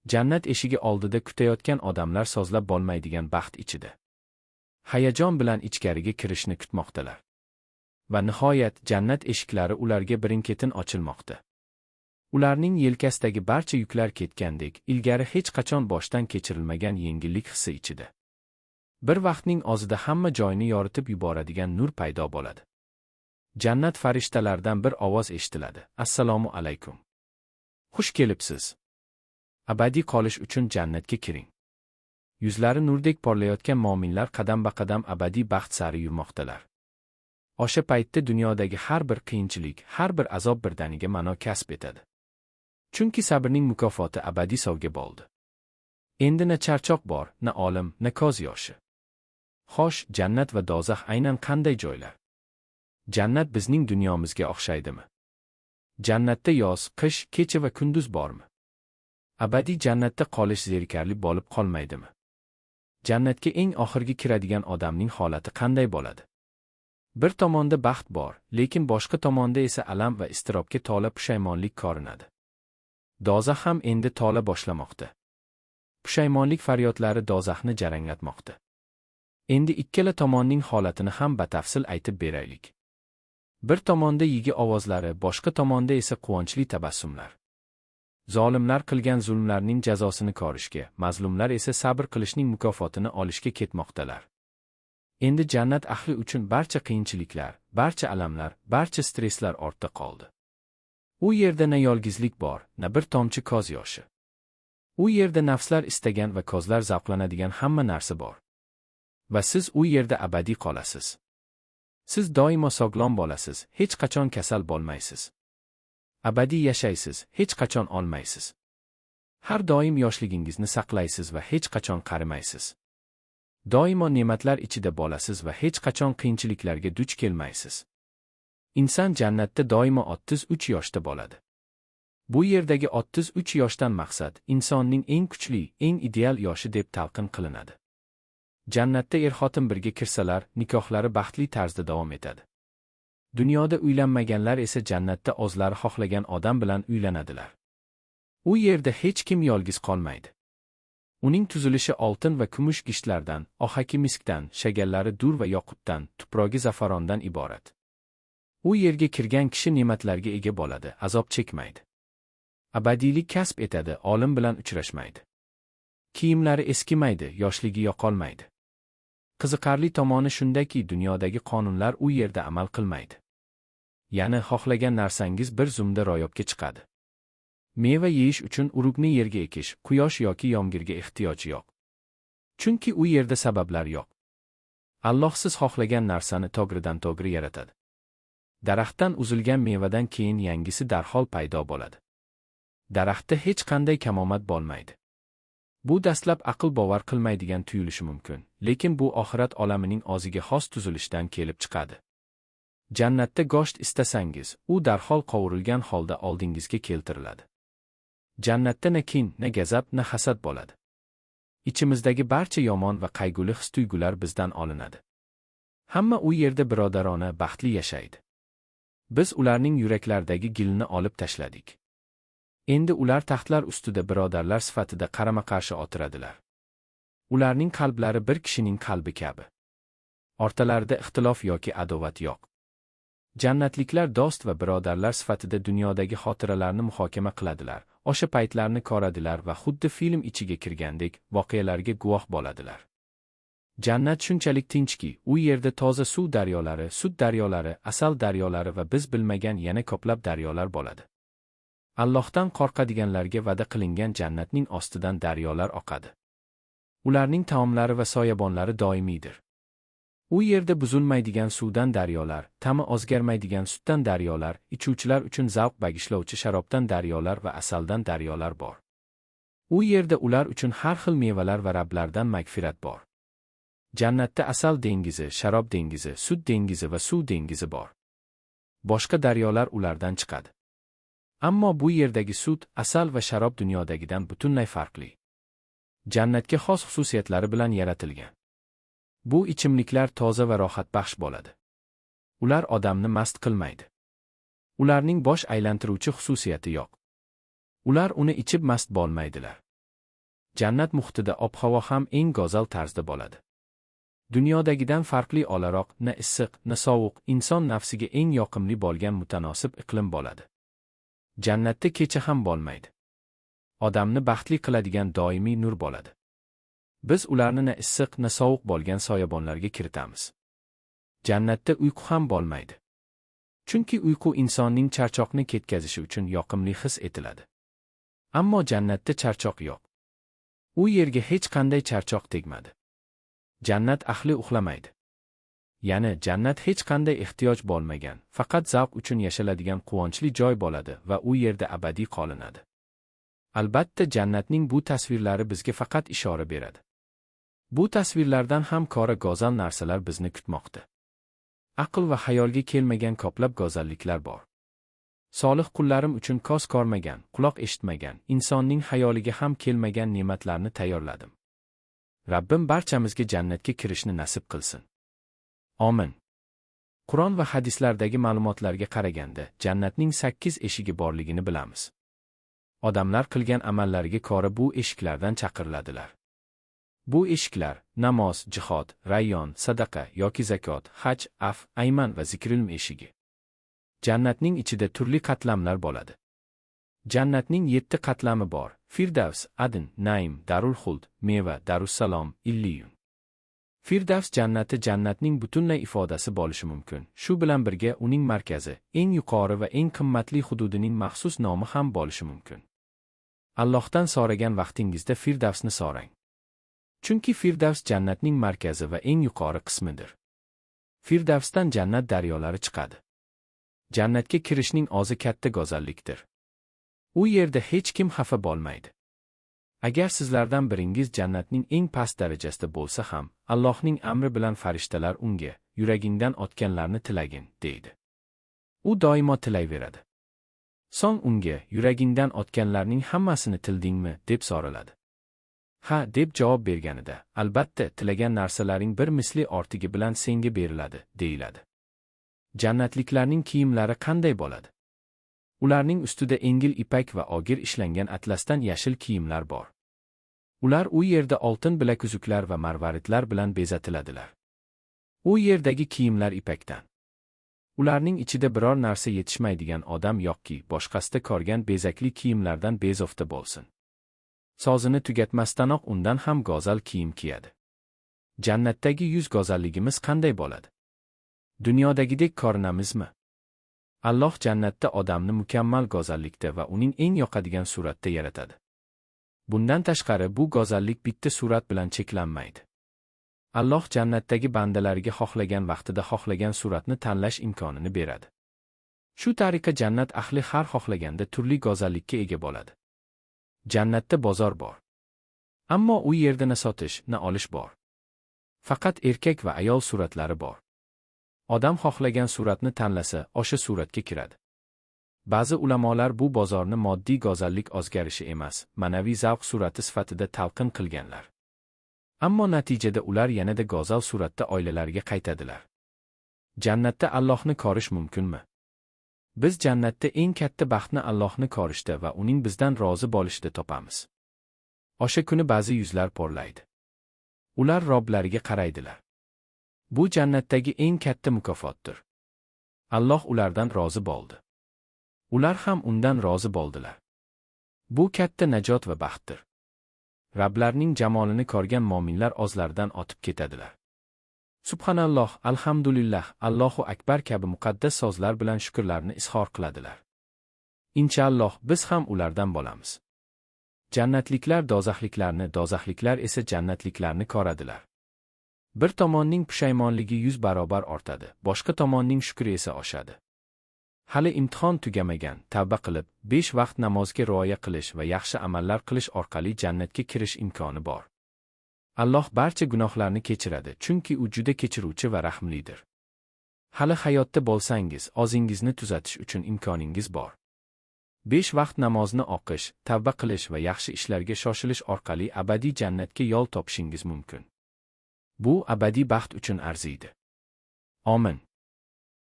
Jannat eshigi oldida kutayotgan odamlar sozlab bo'lmaydigan baxt ichida. Hayajon bilan ichkariga kirishni kutmoqdalar. Va nihoyat jannat eshiklari ularga birin-ketin ochilmoqda. Ularning yelkasidagi barcha yuklar ketgandek, ilgari hech qachon boshdan kechirilmagan yengillik hissi ichida. Bir vaqtning o'zida hamma joyni yoritib yuboradigan nur paydo bo'ladi. Jannat farishtalaridan bir ovoz eshitiladi: "Assalomu alaykum. Xush kelibsiz. Abadiy qolish uchun jannatga kiring." Yuzlari nurdek porlayotgan mo'minlar qadam-baqadam abadiy baxt sari yurmoqdalar. O'sha paytda dunyodagi har bir qiyinchilik, har bir azob birdaniga ma'no kasb etadi. Chunki sabrning mukofoti abadiy sovg'a bo'ldi. Endi na charchoq bor, na olim, na ko'z yoshi. Xo'sh, jannat va do'zax aynan qanday joylar? Jannat bizning dunyomizga o'xshaydimi? Jannatda yoz, qish, kecha va kunduz bormi? Abadiy jannatda qolish zerikarli bo'lib qolmaydimi? Jannatga eng oxirgi kiradigan odamning holati qanday bo'ladi? Bir tomonda baxt bor, lekin boshqa tomonda esa alam va iztirobga to'la pushaymonlik ko'rinadi. Do'zax ham endi to'la boshlamoqda. Pushaymonlik faryodlari do'zaxni jaranglatmoqda. Endi ikkala tomonning holatini ham batafsil aytib beraylik. Bir tomonda yigi ovozlari, boshqa tomonda esa quvonchli tabassumlar. Zolimlar qilgan zulmlarning jazosini ko'rishga, mazlumlar esa sabr qilishning mukofotini olishga ketmoqdalar. Endi jannat ahli uchun barcha qiyinchiliklar, barcha alamlar, barcha stresslar ortda qoldi. U yerda na yolg'izlik bor, na bir tomchi ko'z yoshi. U yerda nafslar istagan va ko'zlar zavqlanadigan hamma narsa bor. Va siz u yerda abadiy qolasiz. Siz doimo sog'lom bo'lasiz, hech qachon kasal bo'lmaysiz. Abadiy yashaysiz, hech qachon olmaysiz. Har doim yoshligingizni saqlaysiz va hech qachon qarimaysiz. Doimo ne'matlar ichida bo'lasiz va hech qachon qiyinchiliklarga duch kelmaysiz. Inson jannatda doimo 33 yoshda bo'ladi. Bu yerdagi 33 yoshdan maqsad insonning eng kuchli, eng ideal yoshi deb talqin qilinadi. Jannatda er-xotin birga kirsalar, nikohlari baxtli tarzda davom etadi. Dunyoda uylanmaganlar esa jannatda o'zlari xohlagan odam bilan uylanadilar. U yerda hech kim yolg'iz qolmaydi. Uning tuzilishi oltin va kumush gishtlardan, ohaki miskdan, shagallari dur va yoqutdan, tuprogi zafarondan iborat. U yerga kirgan kishi ne'matlarga ega bo'ladi, azob chekmaydi. Abadiylik kasb etadi, olim bilan uchrashmaydi. Kiyimlari eskimaydi, yoshligi yo'qolmaydi. Qiziqarli tomoni shundaki, dunyodagi qonunlar u yerda amal qilmaydi. Ya'ni xohlagan narsangiz bir zumda ro'yobga chiqadi. Meva yeyish uchun urug'ni yerga ekish, quyosh yoki yomg'irga ehtiyoj yo'q. Chunki u yerda sabablar yo'q. Alloh siz xohlagan narsani to'g'ridan-to'g'ri yaratadi. Daraxtdan uzilgan mevadan keyin yangisi darhol paydo bo'ladi. Daraxtda hech qanday kamomad bo'lmaydi. Bu dastlab aql bovar qilmaydigan tuyulishi mumkin, lekin bu oxirat olamining o'ziga xos tuzilishdan kelib chiqadi. Jannatda go'sht istasangiz, u darhol qovurilgan holda oldingizga keltiriladi. Jannatda na kin, na g'azab, na hasad bo'ladi. Ichimizdagi barcha yomon va qayg'uli his-tuyg'ular bizdan olinadi. Hamma u yerda birodarona, baxtli yashaydi. Biz ularning yuraklaridagi gilni olib tashladik. Endi ular taxtlar ustida birodarlar sifatida qarama-qarshi o'tiradilar. Ularning qalblari bir kishining qalbi kabi. O'rtalarida ixtilof yoki adovat yo'q. Jannatliklar do'st va birodarlar sifatida dunyodagi xotiralarni muhokama qiladilar, o'sha paytlarni ko'radilar va xuddi film ichiga kirgandek voqealarga guvoh bo'ladilar. Jannat shunchalik tinchki, u yerda toza suv daryolari, sut daryolari, asal daryolari va biz bilmagan yana ko'plab daryolar bo'ladi. Allohdan qo'rqadiganlarga va'da qilingan jannatning ostidan daryolar oqadi. Ularning taomlari va soyabonlari doimiydir. U yerda buzilmaydigan suvdan daryolar, ta'mi o'zgarmaydigan sutdan daryolar, ichuvchilar uchun zavq bag'ishlovchi sharobdan daryolar va asaldan daryolar bor. U yerda ular uchun har xil mevalar va rablardan mag'firat bor. Jannatda asal dengizi, sharob dengizi, sut dengizi va suv dengizi bor. Boshqa daryolar ulardan chiqadi. Ammo bu yerdagi sut, asal va sharob dunyodagidan butunlay farqli. Jannatga xos xususiyatlari bilan yaratilgan. Bu ichimliklar toza va rohatbaxsh bo'ladi. Ular odamni mast qilmaydi. Ularning bosh aylantiruvchi xususiyati yo'q. Ular uni ichib mast bo'lmaydilar. Jannat muhitida ob-havo ham eng go'zal tarzda bo'ladi. Dunyodagidan farqli olaroq, na issiq, na sovuq, inson nafsiga eng yoqimli bo'lgan mutanosib iqlim bo'ladi. Jannatda kecha ham bo'lmaydi. Odamni baxtli qiladigan doimiy nur bo'ladi. Biz ularni na issiq, na sovuq bo'lgan soyabonlarga kiritamiz. Jannatda uyqu ham bo'lmaydi. Chunki uyqu insonning charchoqni ketkazishi uchun yoqimli his etiladi. Ammo jannatda charchoq yo'q. U yerga hech qanday charchoq tegmadi. Jannat ahli uxlamaydi. Ya'ni jannat hech qanday ehtiyoj bo'lmagan, faqat zavq uchun yashaladigan quvonchli joy bo'ladi va u yerda abadiy qolinadi. Albatta, jannatning bu tasvirlari bizga faqat ishora beradi. Bu tasvirlardan ham ko'ra go'zal narsalar bizni kutmoqda. Aql va xayolga kelmagan ko'plab go'zalliklar bor. Solih qullarim uchun ko'z ko'rmagan, quloq eshitmagan, insonning xayoliga ham kelmagan ne'matlarni tayyorladim. Rabbim barchamizga jannatga kirishni nasib qilsin. Amin. Qur'on va hadislardagi ma'lumotlarga qaraganda, jannatning 8 eshigi borligini bilamiz. Odamlar qilgan amallariga ko'ra bu eshiklardan chaqiriladilar. Bu eshiklar namoz, jihod, rayyon, sadaqa yoki zakot, haj, af, ayman va zikrilm eshigi. Jannatning ichida turli qatlamlar bo'ladi. Jannatning 7 qatlami bor: Firdavs, Adn, Naim, Darul Xuld, Meva, Darussalom, Illiyun. Firdavs jannati jannatning butunlay ifodasi bo'lishi mumkin. Shu bilan birga uning markazi, eng yuqori va eng qimmatli hududining maxsus nomi ham bo'lishi mumkin. Allohdan so'ragan vaqtingizda Firdavsni so'rang. Chunki Firdavs jannatning markazi va eng yuqori qismidir. Firdavsdan jannat daryolari chiqadi. Jannatga kirishning o'zi katta go'zallikdir. U yerda hech kim xafa bo'lmaydi. Agar sizlardan biringiz jannatning eng past darajasida bo'lsa ham, Allohning amri bilan farishtalar unga yuragingdan o'tganlarni tilagin, deydi. U doimo tilayveradi. So'ng unga yuragingdan o'tganlarning hammasini tildingmi, deb so'raladi. Ha, deb javob berganida, albatta, tilagan narsalaring bir misli ortigi bilan senga beriladi, deyiladi. Jannatliklarning kiyimlari qanday bo'ladi? Ularning ustida engil ipak va og'ir ishlangan atlasdan yashil kiyimlar bor. Ular u yerda oltin bilaguzuklar va marvaridlar bilan bezatiladilar. U yerdagi kiyimlar ipakdan. Ularning ichida biror narsa yetishmaydigan odam yoki boshqasida ko'rgan bezakli kiyimlardan bezovta bo'lsin. Sozini tugatmasdanoq undan ham go'zal kiyim kiyadi. Jannatdagi yuz go'zalligimiz qanday bo'ladi? Dunyodagidek ko'rinamizmi? Alloh jannatda odamni mukammal go'zallikda va uning eng yoqadigan suratda yaratadi. Bundan tashqari bu go'zallik bitta surat bilan cheklanmaydi. Alloh jannatdagi bandalariga xohlagan vaqtida xohlagan suratni tanlash imkonini beradi. Shu tariqa jannat ahli har xohlaganda turli go'zallikka ega bo'ladi. Jannatda bozor bor. Ammo u yerda na sotish, na olish bor. Faqat erkak va ayol suratlari bor. Odam xohlagan suratni tanlasa, o'sha suratga kiradi. Ba'zi ulamolar bu bozorni moddiy go'zallik o'zgarishi emas, ma'naviy zavq surati sifatida talqin qilganlar. Ammo natijada ular yanada go'zal suratda oilalariga qaytadilar. Jannatda Allohni ko'rish mumkinmi? Biz jannatda eng katta baxtni Allohni ko'rishda va uning bizdan rozi bo'lishida topamiz. O'sha kuni ba'zi yuzlar porlaydi. Ular Robblariga qaraydilar. Bu jannatdagi eng katta mukofotdir. Alloh ulardan rozi bo'ldi. Ular ham undan rozi bo'ldilar. Bu katta najot va baxtdir. Rablarning jamolini ko'rgan mo'minlar o'zlaridan o'tib ketadilar. Subhanalloh, alhamdulillah, Allohu akbar kabi muqaddas so'zlar bilan shukrlarni izhor qiladilar. Inshaalloh biz ham ulardan bo'lamiz. Jannatliklar do'zaxliklarni, do'zaxliklar esa jannatliklarni ko'radilar. Bir tomonning pushaymonligi 100 barobar ortadi, boshqa tomonning shukri esa oshadi. Hali imtihon tugamagan, tavba qilib, 5 vaqt namozga rioya qilish va yaxshi amallar qilish orqali jannatga kirish imkoni bor. Alloh barcha gunohlarni kechiradi, chunki u juda kechiruvchi va rahmlidir. Hali hayotda bo'lsangiz, o'zingizni tuzatish uchun imkoningiz bor. 5 vaqt namozni o'qish, tavba qilish va yaxshi ishlarga shoshilish orqali abadiy jannatga yo'l topishingiz mumkin. Bu abadiy baxt uchun arziydi. Amin.